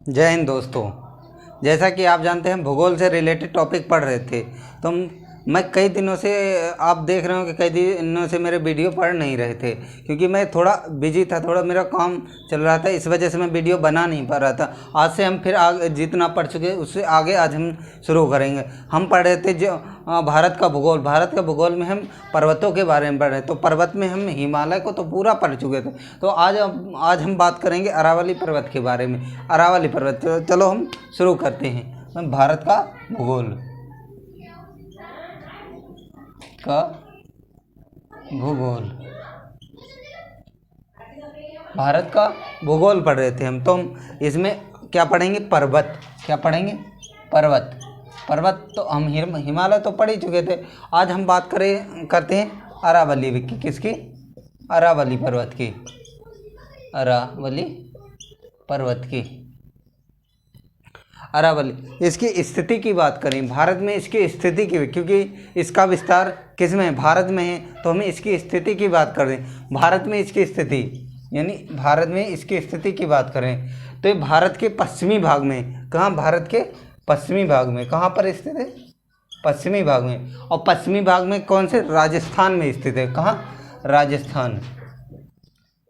जय हिंद दोस्तों। जैसा कि आप जानते हैं भूगोल से रिलेटेड टॉपिक पढ़ रहे थे, तो मैं कई दिनों से, आप देख रहे हो कि कई दिनों से मेरे वीडियो पढ़ नहीं रहे थे, क्योंकि मैं थोड़ा बिजी था, थोड़ा मेरा काम चल रहा था, इस वजह से मैं वीडियो बना नहीं पा रहा था। आज से हम फिर आगे जितना पढ़ चुके उससे आगे आज हम शुरू करेंगे। हम पढ़ रहे थे जो भारत का भूगोल। भारत का भूगोल में हम पर्वतों के बारे में पढ़ रहे, तो पर्वत में हम हिमालय को तो पूरा पढ़ चुके थे। तो आज हम बात करेंगे अरावली पर्वत के बारे में। अरावली पर्वत, चलो हम शुरू करते हैं। भारत का भूगोल भारत का भूगोल पढ़ रहे थे हम, तो हम इसमें क्या पढ़ेंगे? पर्वत। क्या पढ़ेंगे? पर्वत तो हम हिमालय तो पढ़ ही चुके थे। आज हम बात करते हैं अरावली की। किसकी? अरावली पर्वत की। अरावली पर्वत की। अरावली, इसकी स्थिति की बात करें, भारत में इसकी स्थिति की, क्योंकि इसका विस्तार किस में है? भारत में है, तो हमें इसकी स्थिति की बात करें। भारत में इसकी स्थिति, यानी भारत में इसकी स्थिति की बात करें तो ये भारत के पश्चिमी भाग में। कहाँ? भारत के पश्चिमी भाग में। कहाँ पर स्थित है? पश्चिमी भाग में। और पश्चिमी भाग में कौन से? राजस्थान में स्थित है। कहाँ?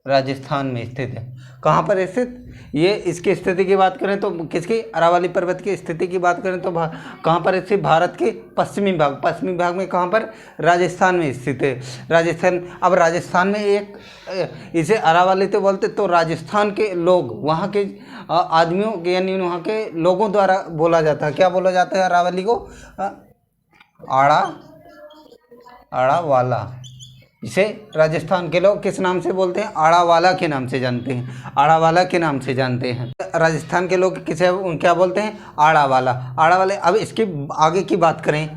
राजस्थान में स्थित है। कहाँ पर स्थित? ये इसकी स्थिति की बात करें तो किसकी? अरावली पर्वत की स्थिति की बात करें तो कहाँ पर स्थित? भारत के पश्चिमी भाग में। कहाँ पर? राजस्थान में स्थित है। राजस्थान। अब राजस्थान में एक, इसे अरावली तो बोलते, तो राजस्थान के लोग, वहाँ के आदमियों के, यानी वहाँ के लोगों द्वारा बोला जाता है। क्या बोला जाता है अरावली को? आड़ावाला। इसे राजस्थान के लोग किस नाम से बोलते हैं? आड़ावाला के नाम से जानते हैं। आड़ावाला के नाम से जानते हैं। राजस्थान के लोग किसे क्या बोलते हैं? आड़ावाला। आड़ावाले। अब इसकी आगे की बात करें,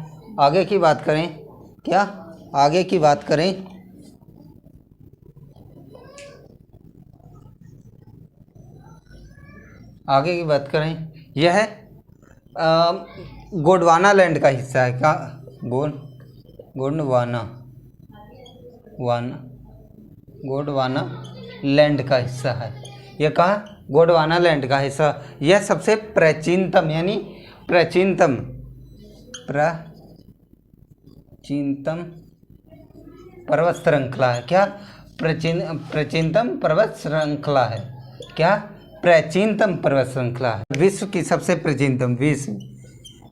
क्या? आगे की बात करें, यह गोंडवाना लैंड का हिस्सा है। क्या? गोंडवाना लैंड का हिस्सा है। यह कहाँ? गोंडवाना लैंड का हिस्सा। यह सबसे प्राचीनतम, यानी प्राचीनतम पर्वत श्रृंखला है। क्या? प्राचीनतम पर्वत श्रृंखला है। क्या? प्राचीनतम पर्वत श्रृंखला है। विश्व की सबसे प्राचीनतम,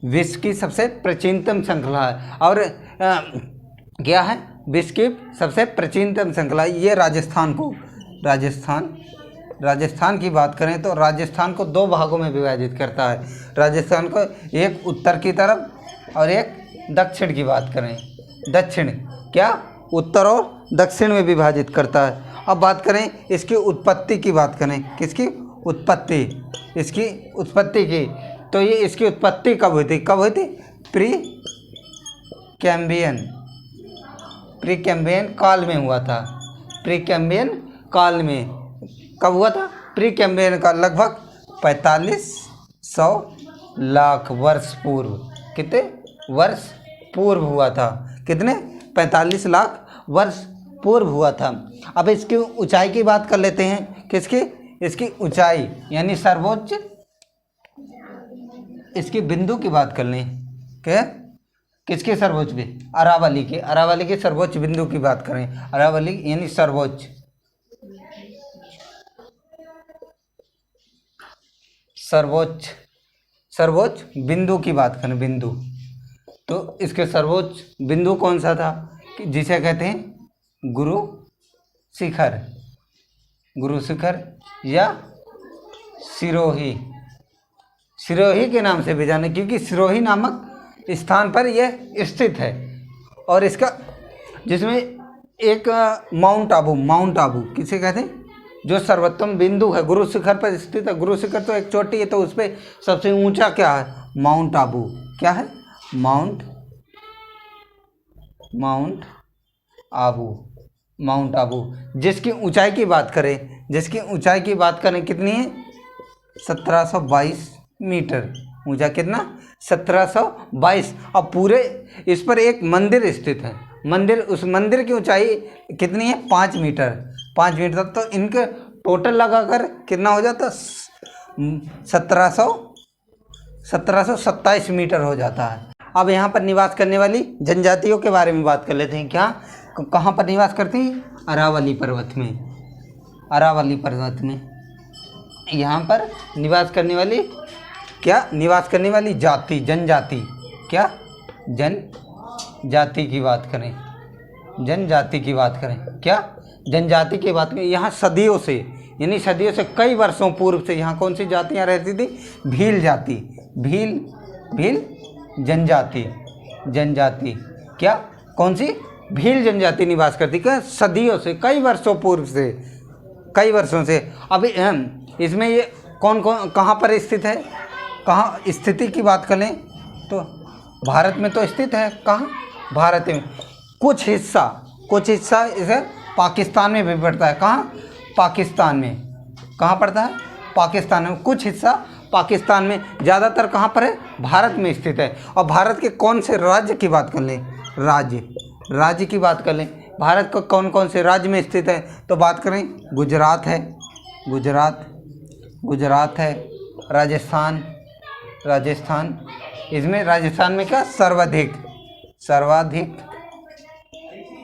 विश्व की सबसे प्राचीनतम श्रृंखला है। और क्या है? विश्व की सबसे प्राचीनतम श्रृंखला। ये राजस्थान की बात करें तो राजस्थान को दो भागों में विभाजित करता है। राजस्थान को एक उत्तर की तरफ और एक दक्षिण की बात करें, दक्षिण। क्या? उत्तर और दक्षिण में विभाजित करता है। अब बात करें इसकी उत्पत्ति की बात करें। किसकी उत्पत्ति? इसकी उत्पत्ति की, तो ये इसकी उत्पत्ति कब हुई थी? प्री कैम्ब्रियन काल में हुआ था। प्री कैम्ब्रियन काल में कब हुआ था? प्री कैम्ब्रियन काल, लगभग 4500 लाख वर्ष पूर्व। कितने वर्ष पूर्व हुआ था? कितने? 45 लाख वर्ष पूर्व हुआ था। अब इसकी ऊंचाई की बात कर लेते हैं। किसकी? इसकी ऊंचाई, यानी सर्वोच्च, इसकी बिंदु की बात कर लें। क्या? किसके सर्वोच्च भी? अरावली के सर्वोच्च बिंदु की बात करें। अरावली यानी सर्वोच्च बिंदु की बात करें, बिंदु, तो इसके सर्वोच्च बिंदु कौन सा था? जिसे कहते हैं गुरु शिखर या सिरोही के नाम से भी जाने, क्योंकि सिरोही नामक स्थान पर यह स्थित है। और इसका, जिसमें एक माउंट आबू किसे कहते हैं? जो सर्वोत्तम बिंदु है, गुरु शिखर पर स्थित है। गुरु शिखर तो एक चोटी है, तो उस पर सबसे ऊंचा क्या है? माउंट आबू। क्या है? माउंट आबू। जिसकी ऊंचाई की बात करें, कितनी है? 1722 मीटर ऊंचा। कितना? 1722। अब पूरे इस पर एक मंदिर स्थित है। उस मंदिर की ऊंचाई कितनी है? 5 मीटर। 5 मीटर, तो इनके टोटल लगाकर कितना हो जाता? 1727 मीटर हो जाता है। अब यहाँ पर निवास करने वाली जनजातियों के बारे में बात कर लेते हैं। क्या, कहाँ पर निवास करती हैं? अरावली पर्वत में। अरावली पर्वत में यहाँ पर निवास करने वाली, क्या निवास करने वाली जाति, जनजाति, क्या जनजाति की बात करें, जनजाति की बात करें, क्या जनजाति की बात करें। यहाँ सदियों से, यानी सदियों से, कई वर्षों पूर्व से यहाँ कौन सी जातियाँ रहती थी? भील जाति, भील जनजाति, जनजाति, क्या कौन सी? भील जनजाति निवास करती। क्या सदियों से, कई वर्षों पूर्व से, कई वर्षों से। अभी इसमें ये कौन कहाँ पर स्थित है? कहाँ स्थिति की बात करें तो भारत में तो स्थित है। कहाँ? भारत में। कुछ हिस्सा इसे पाकिस्तान में भी पड़ता है। कहाँ? पाकिस्तान में। कहाँ पड़ता है? पाकिस्तान में। कुछ हिस्सा पाकिस्तान में, ज़्यादातर कहाँ पर है? भारत में स्थित है। और भारत के कौन से राज्य की बात कर लें? राज्य की बात कर लें, भारत को कौन कौन से राज्य में स्थित है? तो बात करें, गुजरात है, गुजरात है, राजस्थान। इसमें राजस्थान में क्या?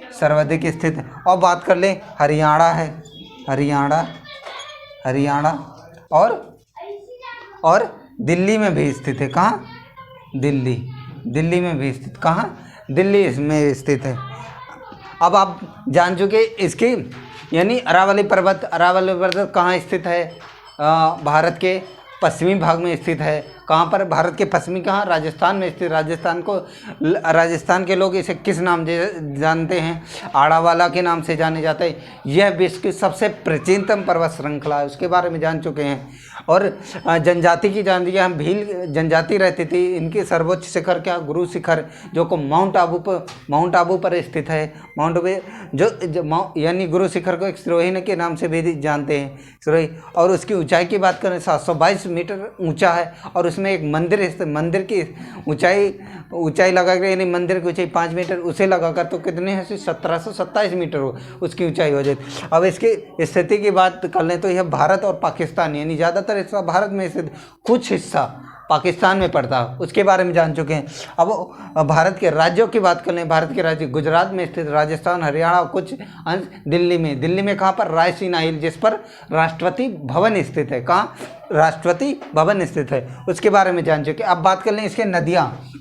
सर्वाधिक स्थित है। और बात कर लें, हरियाणा है, हरियाणा और दिल्ली में भी स्थित है। कहाँ? दिल्ली में भी स्थित। कहाँ? दिल्ली इसमें स्थित है। अब आप जान चुके इसकी, यानी अरावली पर्वत कहाँ स्थित है? भारत के पश्चिमी भाग में स्थित है। कहाँ पर? भारत के पश्चिमी, कहाँ? राजस्थान में स्थित। राजस्थान के लोग इसे किस नाम से जानते हैं? आड़ावाला के नाम से जाने जाते हैं। यह विश्व की सबसे प्राचीनतम पर्वत श्रृंखला है, उसके बारे में जान चुके हैं। और जनजाति की जान दिया, हम भील जनजाति रहती थी। इनकी सर्वोच्च शिखर क्या? गुरु शिखर, जो को माउंट आबू पर स्थित है। माउंट आबू जो यानी गुरु शिखर को एक सिरोही के नाम से भी जानते हैं, सिरोही। और उसकी ऊंचाई की बात करें, 722 मीटर ऊंचा है। और उसमें एक मंदिर है, मंदिर की ऊंचाई लगाकर, यानी मंदिर की ऊंचाई 5 मीटर, उसे लगाकर तो कितने हैं? 1727 मीटर हो उसकी ऊंचाई हो जाती। अब इसकी स्थिति की बात कर लें तो यह भारत और पाकिस्तान, यानी ज़्यादातर हिस्सा भारत में स्थित, कुछ हिस्सा पाकिस्तान में पड़ता है, उसके बारे में जान चुके हैं। अब भारत के राज्यों की बात कर लें, भारत के राज्य गुजरात में स्थित, राजस्थान, हरियाणा और कुछ अंश दिल्ली में कहाँ पर? रायसीना हिल, जिस पर राष्ट्रपति भवन स्थित है। कहाँ? राष्ट्रपति भवन स्थित है, उसके बारे में जान चुके। अब बात कर लें इसके नदियाँ।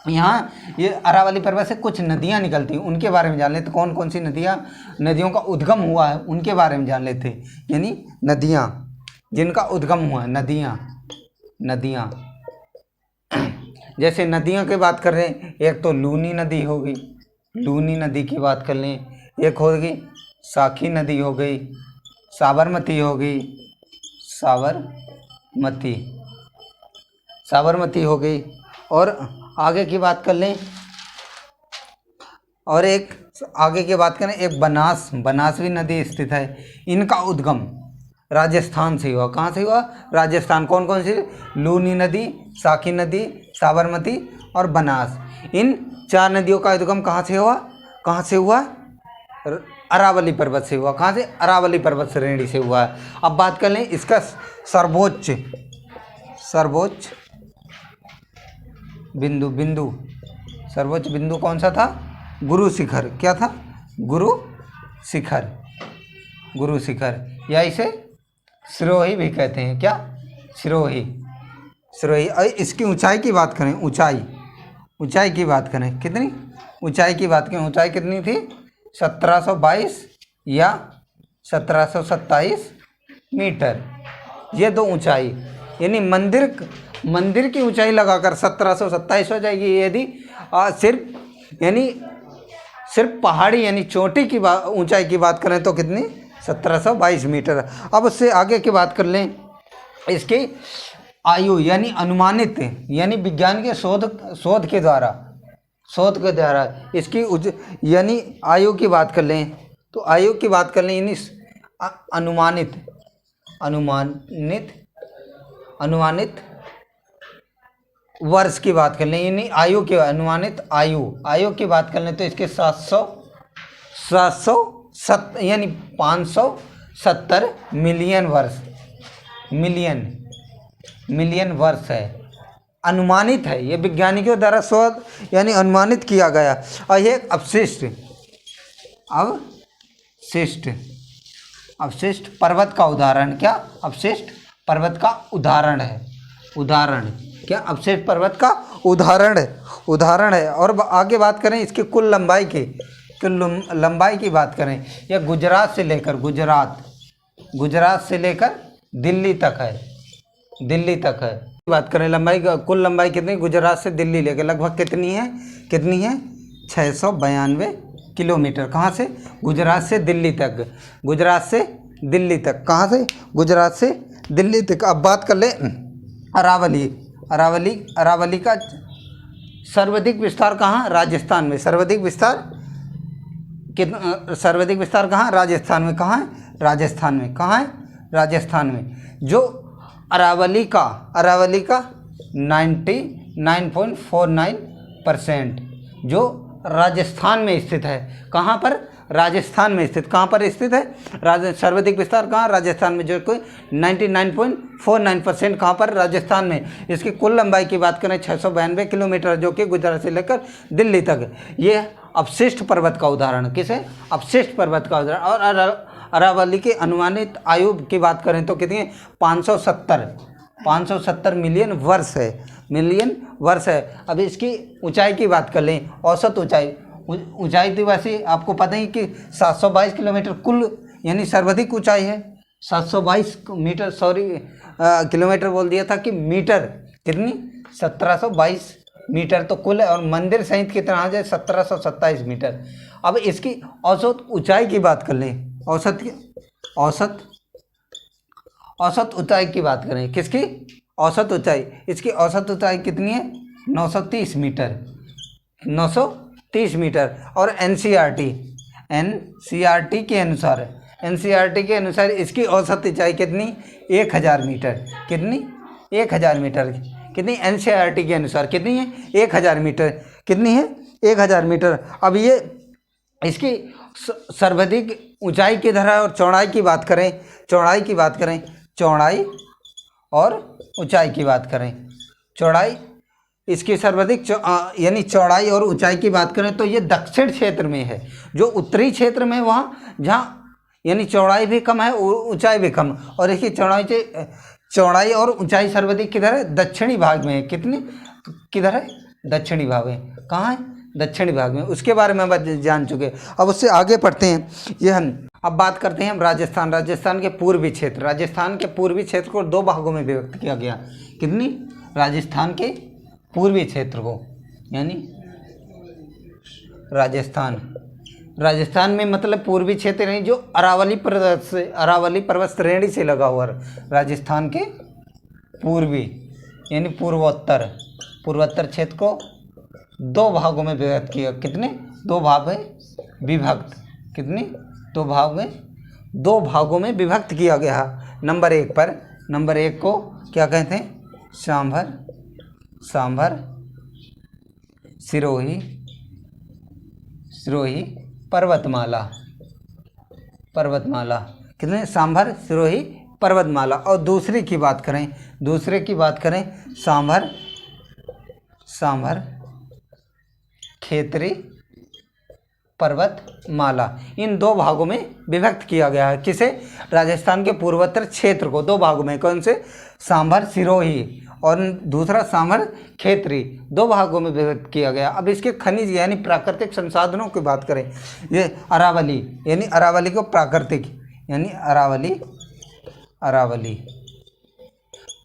यहाँ ये अरावली पर्वत से कुछ नदियाँ निकलती हैं, उनके बारे में जान लेते। कौन कौन सी नदियों का उद्गम हुआ है, उनके बारे में जान लेते। यानी नदियाँ जिनका उद्गम हुआ है, नदियाँ जैसे नदियों की बात कर रहे हैं, एक तो लूनी नदी हो गई, लूनी नदी की बात कर लें। एक हो गई साखी नदी हो गई, साबरमती हो गई, साबरमती हो गई। और आगे की बात कर लें, और एक आगे की बात करें, एक बनासवी नदी स्थित है। इनका उद्गम राजस्थान से हुआ। कहाँ से हुआ? राजस्थान। कौन कौन सी? लूनी नदी, साखी नदी, साबरमती और बनास। इन 4 नदियों का उद्गम कहाँ से हुआ? अरावली पर्वत से हुआ। कहाँ से? अरावली पर्वत श्रेणी से हुआ है। अब बात कर लें इसका सर्वोच्च बिंदु कौन सा था? गुरु शिखर। क्या था? गुरु शिखर, या इसे सिरोही भी कहते हैं। क्या? सिरोही। और इसकी ऊंचाई की बात करें, ऊंचाई की बात करें, कितनी ऊंचाई की बात करें? ऊंचाई कितनी थी? 1722 या 1727 मीटर। ये दो ऊंचाई, यानी मंदिर की ऊंचाई लगाकर 1727 हो जाएगी। यदि सिर्फ पहाड़ी यानी चोटी की ऊंचाई की बात करें तो कितनी? 1722 मीटर। अब उससे आगे की बात कर लें, इसकी आयु यानी अनुमानित, यानी विज्ञान के शोध के द्वारा इसकी यानी आयु की बात कर लें तो यानी अनुमानित वर्ष की बात कर लें, यानी अनुमानित आयु की बात कर लें तो इसके 700 यानी 570 मिलियन वर्ष, मिलियन वर्ष है, अनुमानित है। ये वैज्ञानिकों द्वारा शोध यानी अनुमानित किया गया। और ये अवशिष्ट पर्वत का उदाहरण, क्या अवशिष्ट पर्वत का उदाहरण है, उदाहरण क्या अवशिष्ट पर्वत का उदाहरण है। और आगे बात करें इसकी कुल लंबाई की बात करें, यह गुजरात से लेकर दिल्ली तक है, बात करें लंबाई, कुल लंबाई कितनी, गुजरात से दिल्ली लेकर लगभग कितनी है 692 किलोमीटर। कहाँ से, गुजरात से दिल्ली तक, कहाँ से, गुजरात से दिल्ली तक। अब बात कर ले अरावली का सर्वाधिक विस्तार कहाँ, राजस्थान में। सर्वाधिक विस्तार कहाँ, राजस्थान में। कहाँ है, राजस्थान में। जो अरावली का 99.49% जो राजस्थान में स्थित है। कहाँ पर, राजस्थान में स्थित। कहाँ पर स्थित है, सर्वाधिक विस्तार कहाँ, राजस्थान में, जो कोई 99.49% कहाँ पर, राजस्थान में। इसकी कुल लंबाई की बात करें 692 किलोमीटर, जो कि गुजरात से लेकर दिल्ली तक। ये अवशिष्ट पर्वत का उदाहरण, किसे, अवशिष्ट पर्वत का उदाहरण। और अरावली की अनुमानित आयु की बात करें तो कितनी है, 570 मिलियन वर्ष है। अब इसकी ऊंचाई की बात कर लें, औसत ऊंचाई तो वैसे आपको पता ही कि 722 किलोमीटर कुल, यानी सर्वाधिक ऊंचाई है 722 मीटर, किलोमीटर बोल दिया था कि मीटर, कितनी 1722 मीटर तो कुल है। और मंदिर सहित कितना आ जाए 1727 मीटर। अब इसकी औसत ऊंचाई की बात कर लें, औसत ऊंचाई की बात करें, किसकी, औसत ऊंचाई। इसकी औसत ऊंचाई कितनी है, 930 मीटर। और एनसीईआरटी के अनुसार इसकी औसत ऊंचाई कितनी, 1000 मीटर। कितनी, 1000 मीटर। कितनी, एनसीईआरटी के अनुसार कितनी है, 1000 मीटर। कितनी है, 1000 मीटर। अब ये इसकी सर्वाधिक ऊंचाई किधर है, और चौड़ाई की बात करें, चौड़ाई और ऊंचाई की बात करें, चौड़ाई इसकी सर्वाधिक यानी चौड़ाई और ऊंचाई की बात करें तो ये दक्षिण क्षेत्र में है। जो उत्तरी क्षेत्र में वहाँ जहाँ यानी चौड़ाई भी कम है, ऊंचाई भी कम। और इसकी चौड़ाई और ऊंचाई सर्वाधिक किधर है, दक्षिणी भाग में है। कितनी, किधर है, दक्षिणी भाग में। कहाँ है, दक्षिणी भाग में। उसके बारे में हम जान चुके। अब उससे आगे पढ़ते हैं। अब बात करते हैं हम राजस्थान के पूर्वी क्षेत्र। राजस्थान के पूर्वी क्षेत्र को 2 भागों में विभक्त किया गया। कितनी, राजस्थान के पूर्वी क्षेत्र को, यानी राजस्थान में मतलब पूर्वी क्षेत्र नहीं, जो अरावली पर्वत श्रेणी से लगा हुआ। राजस्थान के पूर्वी यानी पूर्वोत्तर क्षेत्र को 2 भागों में विभक्त किया। कितने, 2 भाग में विभक्त। कितने, 2 भागों में विभक्त किया गया। नंबर 1 को क्या कहते हैं, सांभर सिरोही पर्वतमाला। कितने, सांभर सिरोही पर्वतमाला। और दूसरे की बात करें सांभर खेतरी पर्वतमाला। इन 2 भागों में विभक्त किया गया है। किसे, राजस्थान के पूर्वोत्तर क्षेत्र को 2 भागों में। कौन से, सांभर सिरोही और दूसरा सांभर खेतरी, 2 भागों में विभक्त किया गया। अब इसके खनिज यानी प्राकृतिक संसाधनों की बात करें, ये अरावली यानी अरावली को प्राकृतिक यानी अरावली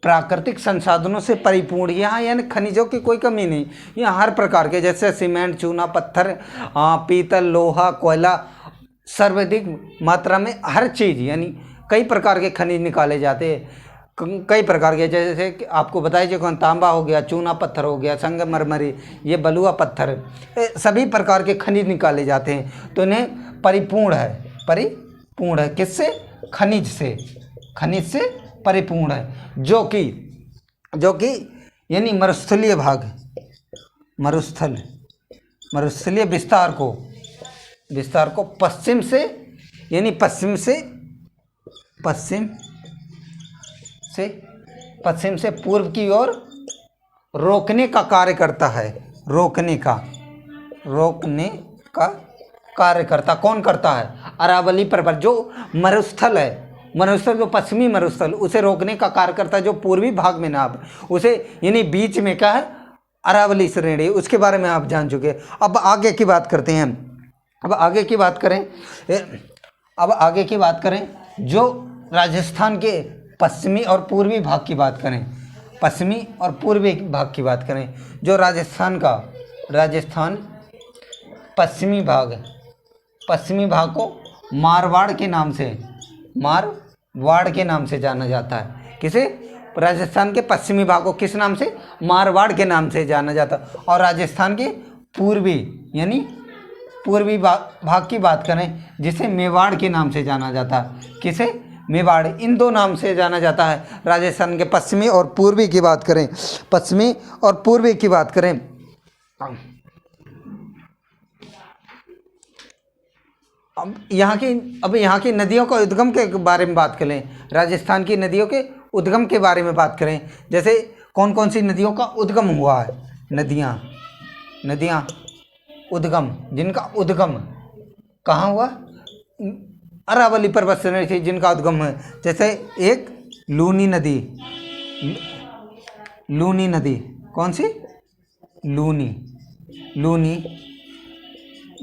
प्राकृतिक संसाधनों से परिपूर्ण। यहाँ यानी खनिजों की कोई कमी नहीं। यहाँ हर प्रकार के, जैसे सीमेंट, चूना, पत्थर, पीतल, लोहा, कोयला, सर्वाधिक मात्रा में हर चीज़, यानी कई प्रकार के खनिज निकाले जाते हैं। कई प्रकार के, जैसे कि आपको बताइए, जो तांबा हो गया, चूना पत्थर हो गया, संगमरमरी, ये बलुआ पत्थर, सभी प्रकार के खनिज निकाले जाते हैं। तो इन्हें परिपूर्ण है। किससे, खनिज से परिपूर्ण है। जो कि यानी मरुस्थलीय भाग, मरुस्थलीय विस्तार को पश्चिम से यानी पश्चिम से पूर्व की ओर रोकने का कार्य करता है। रोकने का कार्य करता कौन करता है? अरावली पर्वत जो मरुस्थल है, मरुस्थल जो पश्चिमी मरुस्थल, उसे रोकने का कार्य करता है जो पूर्वी भाग में ना उसे, यानी बीच में क्या है? अरावली श्रेणी। उसके बारे में आप जान चुके। अब आगे की बात करते हैं। अब आगे की बात करें जो राजस्थान के पश्चिमी और पूर्वी भाग की बात करें, पश्चिमी और पूर्वी भाग की बात करें, जो राजस्थान पश्चिमी भाग को मारवाड़ के नाम से जाना जाता है। किसे? राजस्थान के पश्चिमी भाग को किस नाम से? मारवाड़ के नाम से जाना जाता है। और राजस्थान के पूर्वी यानी पूर्वी भाग की बात करें जिसे मेवाड़ के नाम से जाना जाता है। किसे? मेवाड़। इन दो नाम से जाना जाता है राजस्थान के पश्चिमी और पूर्वी की बात करें। पश्चिमी और पूर्वी की बात करें। अब यहाँ की नदियों का उद्गम के बारे में बात करें। राजस्थान की नदियों के उद्गम के बारे में बात करें। जैसे कौन कौन सी नदियों का उद्गम हुआ है? नदियाँ उद्गम, जिनका उद्गम कहाँ हुआ? अरावली पर्वत श्रेणी थी जिनका उद्गम है। जैसे एक लूनी नदी, कौन सी? लूनी,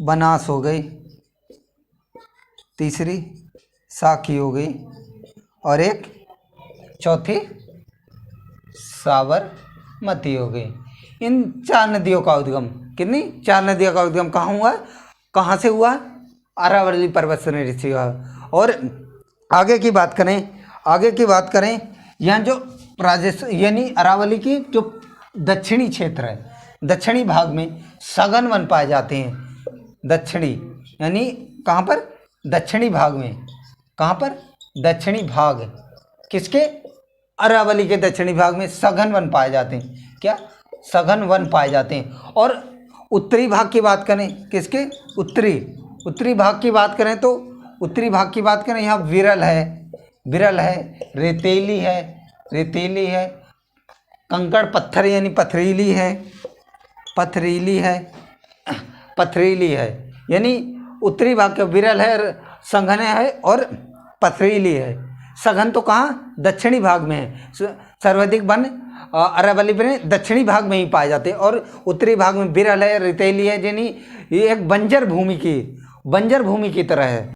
बनास हो गई, तीसरी साखी हो गई, और एक चौथी साबरमती हो गई। इन 4 नदियों का उद्गम, कितनी? 4 नदियों का उद्गम कहाँ हुआ? कहाँ से हुआ? अरावली पर्वत श्रेणी से हुआ। और आगे की बात करें यहाँ जो राजस्थान यानी अरावली की जो दक्षिणी क्षेत्र है, दक्षिणी भाग में सघन वन पाए जाते हैं। दक्षिणी यानी कहाँ पर? दक्षिणी भाग में। कहाँ पर? दक्षिणी भाग। किसके? अरावली के दक्षिणी भाग में सघन वन पाए जाते हैं। क्या? सघन वन पाए जाते हैं। और उत्तरी भाग की बात करें, किसके? उत्तरी भाग की बात करें तो उत्तरी भाग की बात करें, यहाँ विरल है, रेतीली है, कंकड़ पत्थर यानी पथरीली है। यानी उत्तरी भाग के विरल है, सघन है और पथरीली है। सघन तो कहाँ? दक्षिणी भाग में है। सर्वाधिक वन अरावली में दक्षिणी भाग में ही पाए जाते हैं। और उत्तरी भाग में विरल है, रेतीली है, यानी ये एक बंजर भूमि की तरह है।